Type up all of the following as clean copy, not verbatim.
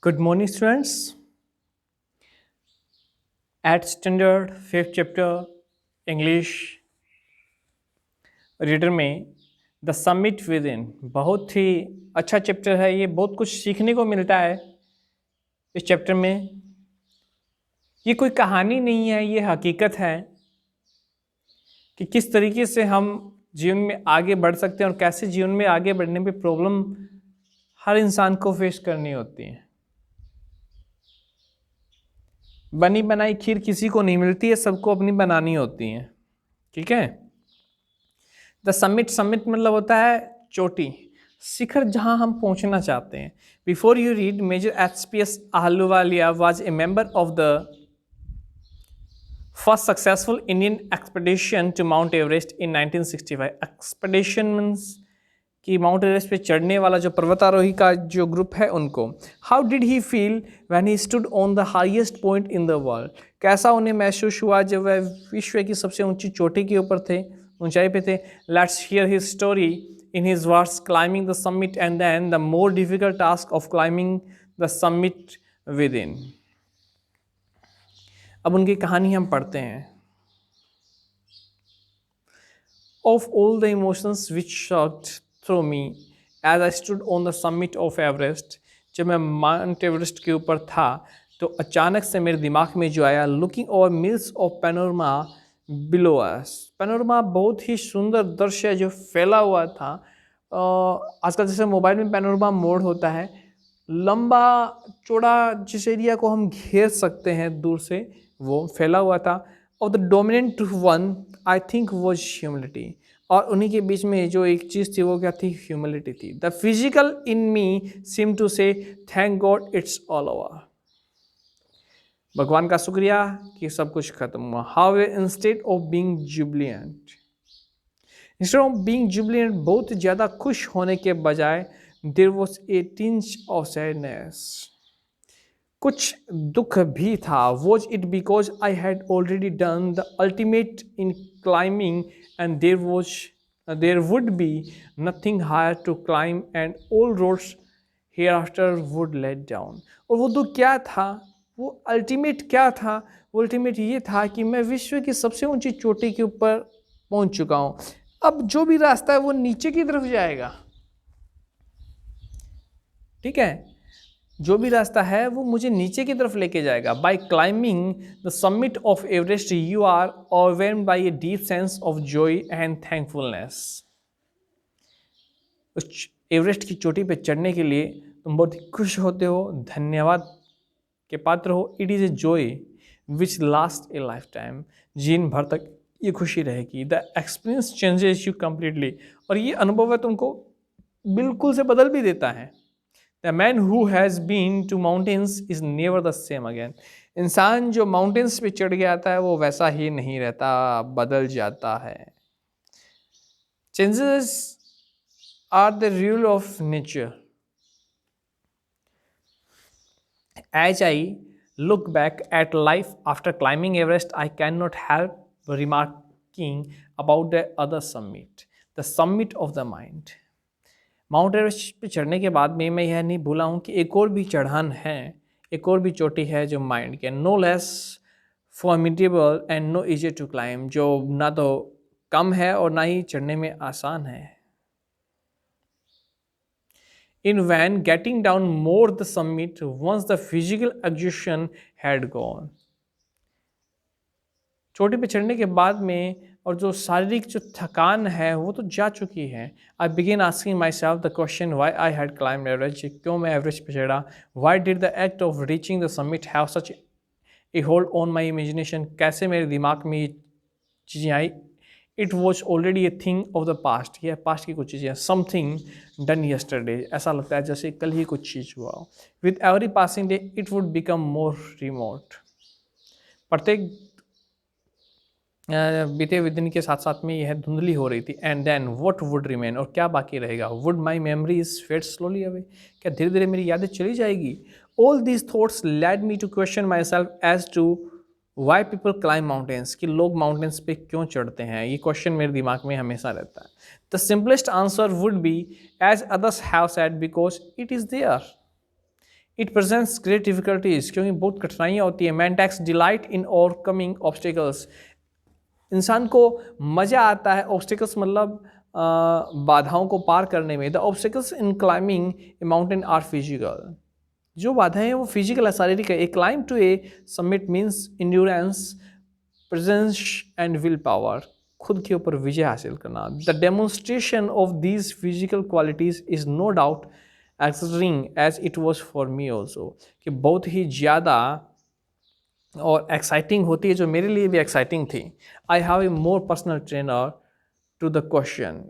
Good morning, students. At standard fifth chapter English reader में the summit with in बहुत ही अच्छा chapter है। ये बहुत कुछ सीखने को मिलता है इस चैप्टर में। ये कोई कहानी नहीं है, ये हकीकत है कि किस तरीके से हम जीवन में आगे बढ़ सकते हैं और कैसे जीवन में आगे बढ़ने पे प्रॉब्लम हर इंसान को फेस करनी होती है। बनी बनाई खीर किसी को नहीं मिलती है, सबको अपनी बनानी होती है। ठीक है। द समिट मतलब होता है चोटी, शिखर जहां हम पहुंचना चाहते हैं। Before you read, major HPS. Ahluwalia was a member of the first successful Indian expedition to Mount Everest in 1965। Expedition means कि माउंट एवरेस्ट पे चढ़ने वाला जो पर्वतारोही का जो ग्रुप है उनको। How did he feel when he stood on the highest point in the world? कैसा उन्हें महसूस हुआ जब वह विश्व की सबसे ऊंची चोटी के ऊपर थे, ऊंचाई पे थे। Let's hear his story in his words, climbing the summit and then the more difficult task of climbing the summit within. अब उनकी कहानी हम पढ़ते हैं। Of all the emotions which shot through me as I stood on the summit of Everest, जब मैं mount Everest के ऊपर था तो अचानक से मेरे दिमाग में जो आया, looking over mills of panorama below us. Panorama बहुत ही सुंदर दृश्य जो फैला हुआ था। आजकल जैसे मोबाइल में पैनोरमा मोड होता है, लंबा चौड़ा जिस एरिया को हम घेर सकते हैं दूर से, वो फैला हुआ था। और the dominant one I think was humility, और उन्हीं के बीच में जो एक चीज़ थी वो क्या थी? ह्यूमिलिटी थी। The physical in me seem to say thank God it's all over. भगवान का शुक्रिया कि सब कुछ खत्म हुआ। How instead of being jubilant, instead of being jubilant, बहुत ज़्यादा खुश होने के बजाय there was a tinge of sadness, कुछ दुख भी था। Was it because I had already done the ultimate in climbing and there would be nothing higher to climb and all roads here after would let down. और वो दुख क्या था? वो अल्टीमेट क्या था? वो अल्टीमेट ये था कि मैं विश्व की सबसे ऊंची चोटी के ऊपर पहुंच चुका हूं। अब जो भी रास्ता है वो नीचे की तरफ जाएगा। ठीक है, जो भी रास्ता है वो मुझे नीचे की तरफ लेके जाएगा। By climbing the summit of Everest you are overwhelmed by a deep sense of joy and thankfulness. उस एवरेस्ट की चोटी पे चढ़ने के लिए तुम बहुत ही खुश होते हो, धन्यवाद के पात्र हो। It is a joy which last A life time, जीवन भर तक ये खुशी रहेगी। The experience changes you completely, और ये अनुभव है तुमको बिल्कुल से बदल भी देता है। The man who has been to mountains is never the same again. इंसान जो माउंटेन्स पे चढ़ गया आता है वो वैसा ही नहीं रहता, बदल जाता है। Changes are the rule of nature. As I look back at life after climbing Everest, I cannot help remarking about the other summit, the summit of the mind. Mount Everest पे चढ़ने के बाद में मैं यह नहीं भूला हूँ कि एक और भी चढ़ान है, एक और भी चोटी है जो माइंड के, no less formidable and no easy to climb, जो ना तो कम है और ना ही चढ़ने में आसान है। In when getting down more the summit once the physical exhaustion had gone. चोटी पे चढ़ने के बाद में और जो शारीरिक जो थकान है वो तो जा चुकी है। I begin asking myself the question why I had climb Everest, क्यों मैं एवरेस्ट पे चढ़ा। Why did the act of reaching the summit have such a hold on my imagination, कैसे मेरे दिमाग में ये चीज़ें आई। It was already a thing of the past, यह पास्ट की कुछ चीज़ें, समथिंग डन यस्टरडे, ऐसा लगता है जैसे कल ही कुछ चीज़ हुआ हो। With every passing day it would become more remote, प्रत्येक बीते हुए दिन के साथ साथ में यह धुंधली हो रही थी। And then what would remain, और क्या बाकी रहेगा। Would my memories fade slowly away, क्या धीरे धीरे मेरी यादें चली जाएगी। All these thoughts led me to question myself as to why people climb mountains, कि लोग माउंटेन्स पे क्यों चढ़ते हैं। ये क्वेश्चन मेरे दिमाग में हमेशा रहता है। The simplest answer would be as others have said, because it is there. It presents great difficulties, क्योंकि बहुत कठिनाइयाँ होती है। Man takes delight in overcoming obstacles, इंसान को मज़ा आता है, ऑब्स्टिकल्स मतलब बाधाओं को पार करने में। The obstacles in climbing a mountain are physical, जो बाधाएं हैं वो फिजिकल है, शारीरिक है। A climb to a summit means endurance, presence and will power, खुद के ऊपर विजय हासिल करना। The demonstration of these physical qualities is no doubt exciting as it was for me also, कि बहुत ही ज़्यादा और एक्साइटिंग होती है, जो मेरे लिए भी एक्साइटिंग थी। I have a more personal trainer to the question.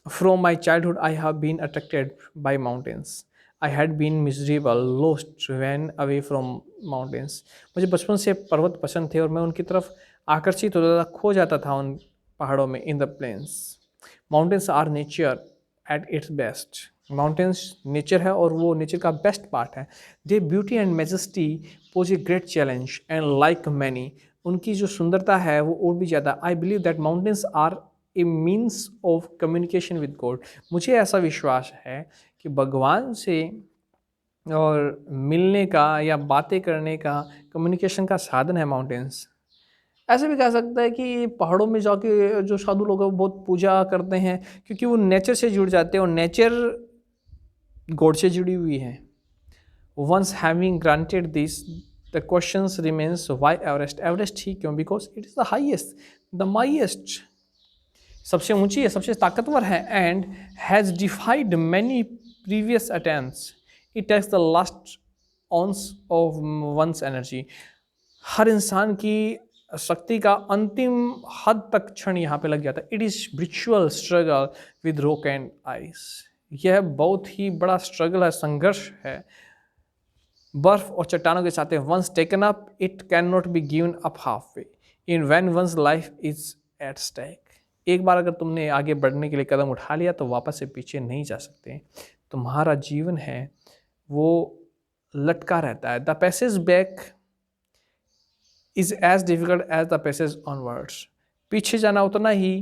From my childhood I have been attracted by mountains, I had been miserable lost when away from mountains. मुझे बचपन से पर्वत पसंद थे और मैं उनकी तरफ आकर्षित होता था, खो जाता था उन पहाड़ों में। In the plains, mountains are nature at its best, mountains nature है और वो नेचर का बेस्ट पार्ट है। They beauty and majesty pose a great challenge and like many, उनकी जो सुंदरता है वो और भी ज़्यादा। I believe that mountains are a means of communication with God, मुझे ऐसा विश्वास है कि भगवान से और मिलने का या बातें करने का, कम्युनिकेशन का साधन है माउंटेन्स। ऐसे भी कह सकते हैं कि पहाड़ों में जाके जो साधु लोग हैं वो बहुत पूजा करते हैं, क्योंकि वो नेचर से जुड़ जाते हैं और नेचर गॉड से जुड़ी हुई है। Once having granted this, the questions remains why Everest, Everest ही क्यों? Because it is the highest, the mightiest, सबसे ऊंची है, सबसे ताकतवर है। And has defied many previous attempts, it takes the last ounce of one's energy, हर इंसान की शक्ति का अंतिम हद तक क्षण यहाँ पे लग जाता है। It is spiritual struggle with rock and ice, यह बहुत ही बड़ा स्ट्रगल है, संघर्ष है बर्फ और चट्टानों के साथ। Once taken up it cannot be given up halfway in when one's life is at stake, एक बार अगर तुमने आगे बढ़ने के लिए कदम उठा लिया तो वापस से पीछे नहीं जा सकते। तुम्हारा जीवन है वो लटका रहता है। The passage back is as difficult as the passage onwards, पीछे जाना उतना ही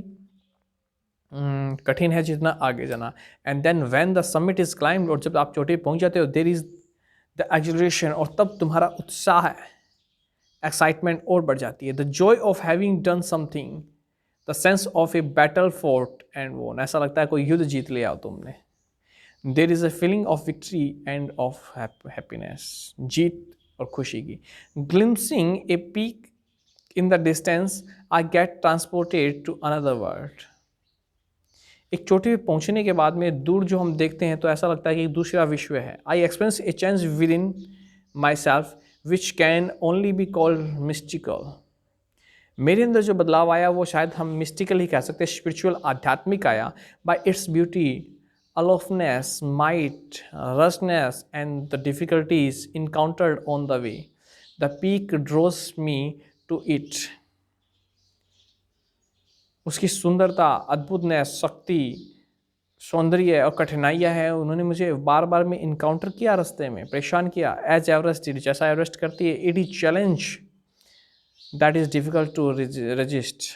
कठिन है जितना आगे जाना। And then when the summit is climbed, और जब आप चोटी पहुंच जाते हो, देयर इज द एक्सलरेशन, और तब तुम्हारा उत्साह है, एक्साइटमेंट और बढ़ जाती है। The joy of having done something, the sense of a battle fought and won, ऐसा लगता है कोई युद्ध जीत लिया तुमने। There is a feeling of victory and of happiness, जीत और खुशी की। Glimpsing a peak in the distance, I get transported to another world, एक चोटी पे पहुंचने के बाद में दूर जो हम देखते हैं तो ऐसा लगता है कि एक दूसरा विश्व है। I experience A change with in my self which can only be called mystical, मेरे अंदर जो बदलाव आया वो शायद हम मिस्टिकल ही कह सकते हैं, स्पिरिचुअल, आध्यात्मिक आया। By its beauty, aloofness, might, ruggedness and the difficulties encountered on the way, the peak draws me to it, उसकी सुंदरता, अद्भुतनेस, शक्ति, सौंदर्य और कठिनाइयाँ हैं, उन्होंने मुझे बार बार में इनकाउंटर किया, रास्ते में परेशान किया। एज एवरेस्ट, जैसा एवरेस्ट करती है। It is challenge that is difficult to resist,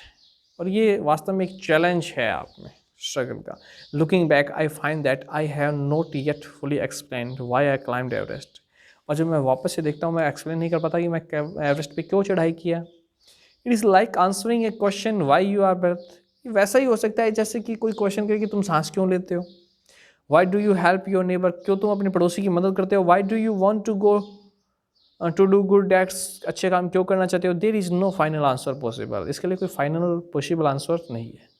और ये वास्तव में एक चैलेंज है आप में, स्ट्रगल का। Looking back I find that I have not yet fully explained why I climbed Everest, और जब मैं वापस से देखता हूँ मैं एक्सप्लेन नहीं कर पाता कि मैं एवरेस्ट पे क्यों चढ़ाई किया। It is like answering a question why you are breath, वैसा ही हो सकता है जैसे कि कोई क्वेश्चन करे कि तुम सांस क्यों लेते हो। Why do you help your neighbour, क्यों तुम अपने पड़ोसी की मदद करते हो। Why do you want to go to do good deeds, अच्छे काम क्यों करना चाहते हो। There is no final answer possible, इसके लिए कोई फाइनल पॉसिबल आंसर नहीं है।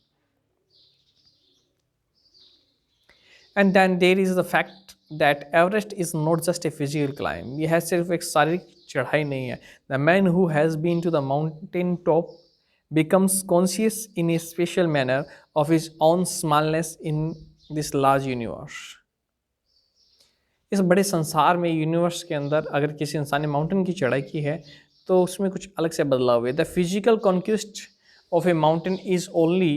And then there is the fact that Everest is not just a physical climb, यह सिर्फ एक शारीरिक चढ़ाई नहीं है। The man who has been to the mountain top becomes conscious in a special manner of his own smallness in this large universe. इस बड़े संसार में, यूनिवर्स के अंदर, अगर किसी इंसान ने माउंटेन की चढ़ाई की है तो उसमें कुछ अलग से बदलाव हुए। The physical conquest of a mountain is only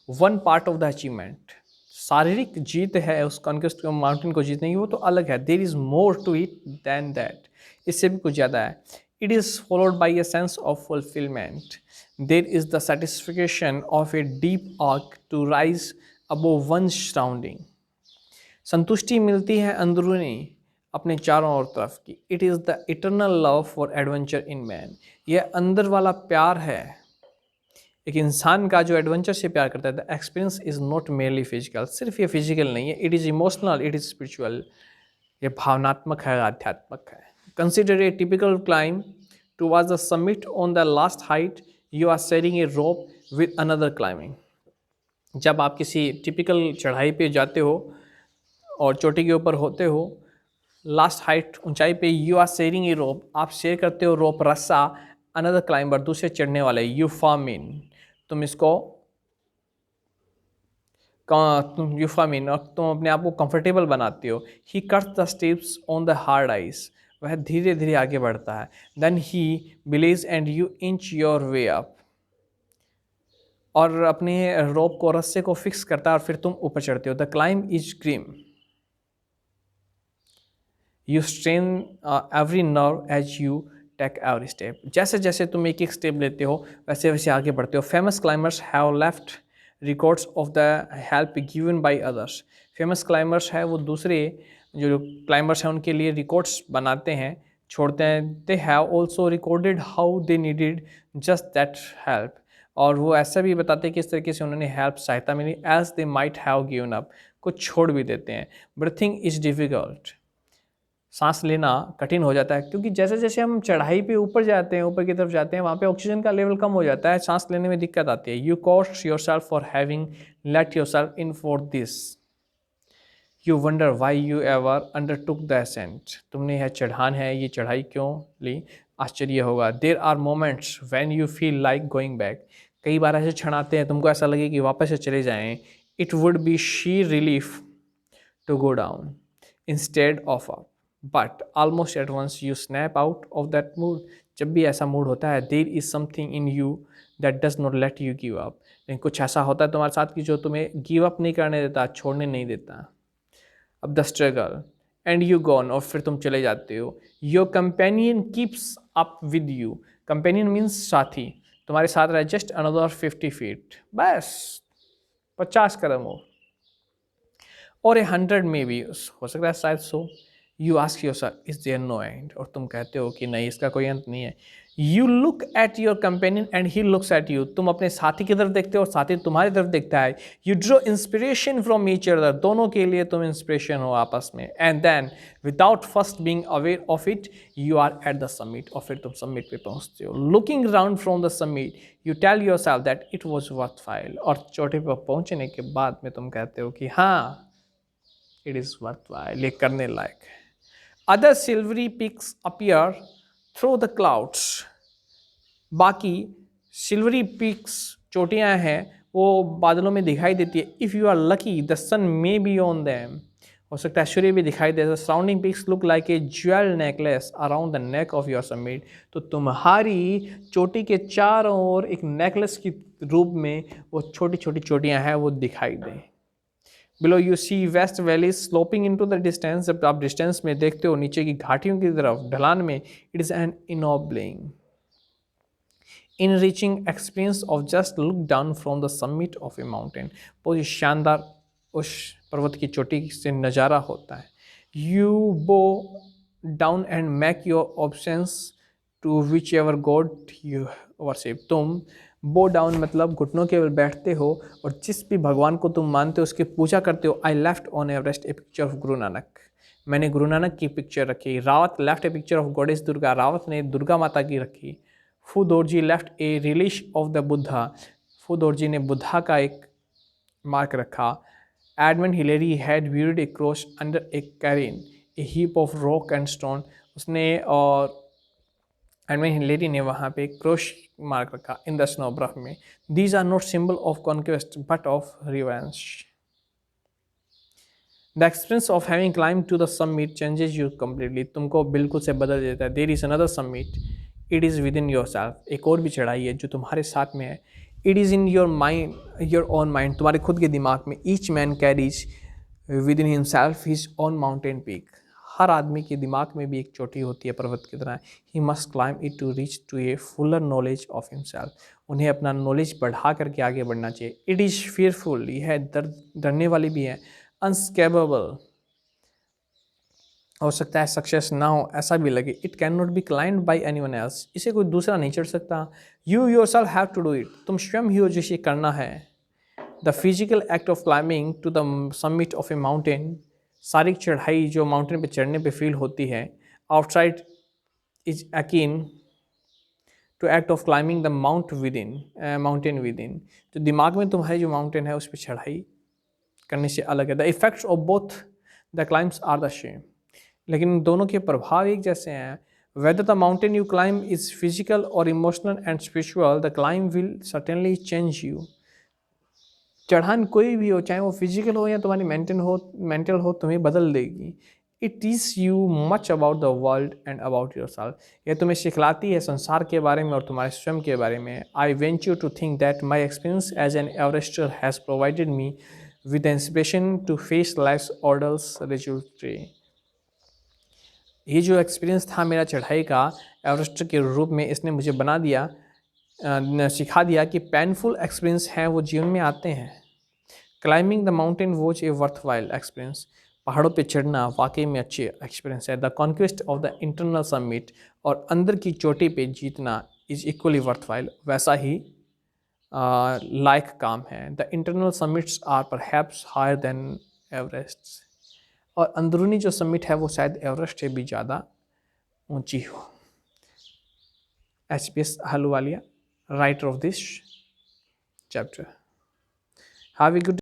one part of the achievement, शारीरिक जीत है उस कॉन्क्विस्ट को, माउंटेन को जीतने की, वो तो अलग है। There is more to it than that, इससे भी कुछ ज़्यादा है। It is followed by a sense of fulfilment, there is the satisfaction of a deep arc to rise above one's surrounding, संतुष्टि मिलती है अंदरूनी अपने चारों ओर तरफ की। It is the eternal love for adventure in man, यह अंदर वाला प्यार है एक इंसान का जो एडवेंचर से प्यार करता है। The experience is not merely physical, सिर्फ ये फिजिकल नहीं है, it is emotional, it is spiritual, ये भावनात्मक है, आध्यात्मक है। Consider a typical climb towards the summit on the last height, you are sharing a rope with another climbing. जब आप किसी टिपिकल चढ़ाई पे जाते हो और चोटी के ऊपर होते हो, लास्ट हाइट ऊंचाई पे, यू आर शेयरिंग ए रोप, आप शेयर करते हो रोप, रस्सा, अनदर क्लाइंबर, दूसरे चढ़ने वाले, यू फॉर्म इन, तुम इसको तुम यूफामिन, और तुम अपने आप को कंफर्टेबल बनाते हो। He cuts the steps on the hard ice, वह धीरे धीरे आगे बढ़ता है। Then he believes and you inch your way up, और अपने रोप को, रस्से को फिक्स करता है और फिर तुम ऊपर चढ़ते हो। The climb is grim, you strain every nerve as you take every step, जैसे जैसे तुम एक एक स्टेप लेते हो वैसे वैसे आगे बढ़ते हो। Famous climbers have left records of the help given by others, famous climbers है वो दूसरे जो क्लाइंबर्स हैं उनके लिए रिकॉर्ड्स बनाते हैं, छोड़ते हैं। They have also recorded how they needed just that help, और वो ऐसा भी बताते हैं किस तरीके से उन्होंने हेल्प, सहायता मिली, as they might have given up, कुछ छोड़ भी देते हैं। ब्रीथिंग इज डिफिकल्ट, सांस लेना कठिन हो जाता है, क्योंकि जैसे जैसे हम चढ़ाई पे ऊपर जाते हैं, ऊपर की तरफ जाते हैं, वहाँ पे ऑक्सीजन का लेवल कम हो जाता है, सांस लेने में दिक्कत आती है। यू कॉस्ट yourself for having let yourself in for this, you wonder why you ever undertook the ascent, तुमने यह चढ़ान है, ये चढ़ाई क्यों ली, आश्चर्य होगा। There are moments when you feel like going back, कई बार ऐसे क्षण आते हैं तुमको ऐसा लगे कि वापस से चले जाएं। It would be sheer relief to go down instead of up, but almost at once you snap out of that mood, जब भी ऐसा मूड होता है, there is something in you that does not let you give up, लेकिन कुछ ऐसा होता है तुम्हारे साथ कि जो तुम्हें गिव अप नहीं करने देता, छोड़ने नहीं देता। अब the struggle and you gone, और फिर तुम चले जाते हो। Your companion keeps up with you, companion means साथी, तुम्हारे साथ रहे, जस्ट अनदर 50 फीट, बस 50 कदम हो, और 100 में भी हो सकता है शायद 100। You ask yourself is there no end, और तुम कहते हो कि नहीं, इसका कोई अंत नहीं है। You look at your companion and he looks at you, तुम अपने साथी की तरफ देखते हो और साथी तुम्हारी तरफ देखता है। You draw inspiration from each other, दोनों के लिए तुम इंस्पिरेशन हो आपस में। And then without first being aware of it, you are at the summit, और फिर तुम समिट पे पहुंचते हो। Looking round from the summit, you tell yourself that it was worthwhile, और चोटी पर पहुंचने के बाद में तुम कहते हो कि हाँ, इट इज़ वर्थवाइल, ये करने लायक है। Other silvery peaks appear through the clouds, बाकी सिल्वरी पीक्स, चोटियाँ हैं, वो बादलों में दिखाई देती है। If you are lucky the sun may be on them, हो सकता है सूर्य भी दिखाई दे। Surrounding peaks look like a jewel necklace around the neck of your summit, तो तुम्हारी चोटी के चारों ओर एक नेकलेस की रूप में वो छोटी छोटी चोटियाँ हैं, वो दिखाई दें। Below you see vast valley sloping into the distance, जब आप डिस्टेंस में देखते हो नीचे की घाटियों की तरफ, ढलान में, it is an ennobling enriching experience of just look down from the summit of a mountain, बहुत ही शानदार उस पर्वत की चोटी से नज़ारा होता है। You bow down and make your obeisance to whichever god you worship, तुम बो डाउन मतलब घुटनों के बल बैठते हो और जिस भी भगवान को तुम मानते हो उसकी पूजा करते हो। I left on Everest a picture of Guru Nanak, मैंने गुरु नानक की पिक्चर रखी। Rawat left a picture of goddess Durga, Rawat ने दुर्गा माता की रखी। Phu Dorji left a relic of the Buddha, Phu Dorji ने बुद्धा का एक मार्क रखा। Edmund Hillary had viewed a cross under a cairn a heap of rock and stone, उसने और एडमंड हिलेरी ने वहाँ पे क्रॉस मार्क रखा इन द स्नो बर्फ में। These are not symbol of conquest but of revenge. The experience of having climb to the summit changes you completely, तुमको बिल्कुल से बदल देता है। There is another summit, it is within yourself, एक और भी चढ़ाई है जो तुम्हारे साथ में है। It is in your mind, your own mind, तुम्हारे खुद के दिमाग में। Each man carries within himself his own mountain peak, हर आदमी के दिमाग में भी एक चोटी होती है पर्वत की तरह। He must climb it to reach to a fuller knowledge of himself, उन्हें अपना नॉलेज बढ़ा करके आगे बढ़ना चाहिए। इट इज़ फियरफुल, यह डरने वाली भी है। अनस्केपेबल, हो सकता है सक्सेस ना हो, ऐसा भी लगे। It cannot be climb by anyone else, इसे कोई दूसरा नहीं चढ़ सकता। You yourself have to do it, तुम स्वयं ही हो जिसे करना है। The physical act of climbing to the summit of a mountain, शारीरिक चढ़ाई जो माउंटेन पे चढ़ने पे फील होती है, outside is akin to act of climbing the mountain within, तो दिमाग में तुम्हारी जो माउंटेन है उस पर चढ़ाई करने से अलग है। The effects of both the climbs are the same, लेकिन दोनों के प्रभाव एक जैसे हैं। Whether the mountain you climb is physical और emotional and spiritual, the climb will certainly change you. चढ़ान कोई भी हो, चाहे वो फिजिकल हो या तुम्हारी मेंटल हो, तुम्हें बदल देगी। It teach you much about the world and about your self, यह तुम्हें सिखलाती है संसार के बारे में और तुम्हारे स्वयं के बारे में। I venture to think that my experience as an Everester has provided me with inspiration to face life orders resolutely. ये जो एक्सपीरियंस था मेरा चढ़ाई का एवरेस्ट के रूप में, इसने मुझे बना दिया, सिखा दिया कि पेनफुल एक्सपीरियंस हैं वो जीवन में आते हैं। Climbing the mountain was a worth while experience, पहाड़ों पे चढ़ना वाकई में अच्छे एक्सपीरियंस है। The conquest of the internal summit, और अंदर की चोटी पे जीतना इज इक्वली वर्थ वाइल, वैसा ही लाइक काम है। The internal summits are perhaps higher than Everest, और अंदरूनी जो समिट है वो शायद एवरेस्ट से भी ज़्यादा ऊंची हो। HPS. Ahluwalia, writer of this chapter. Have a good